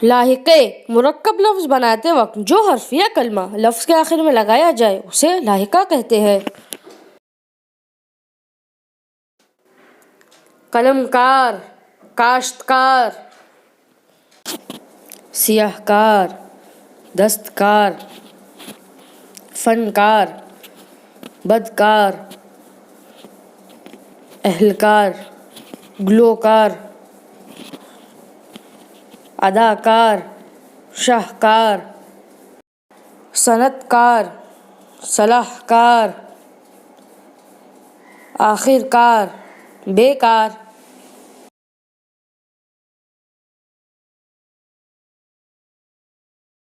لاحقے مرکب لفظ بناتے وقت جو حرف یا کلمہ لفظ کے آخر میں لگایا جائے اسے لاحقہ کہتے ہیں۔ قلم کار، کاشتکار، سیاہ کار، دستکار، فنکار، بدکار، اہلکار، گلوکار، اداکار، شاہکار، صنعت کار، صلاح کار، آخر کار، بیکار۔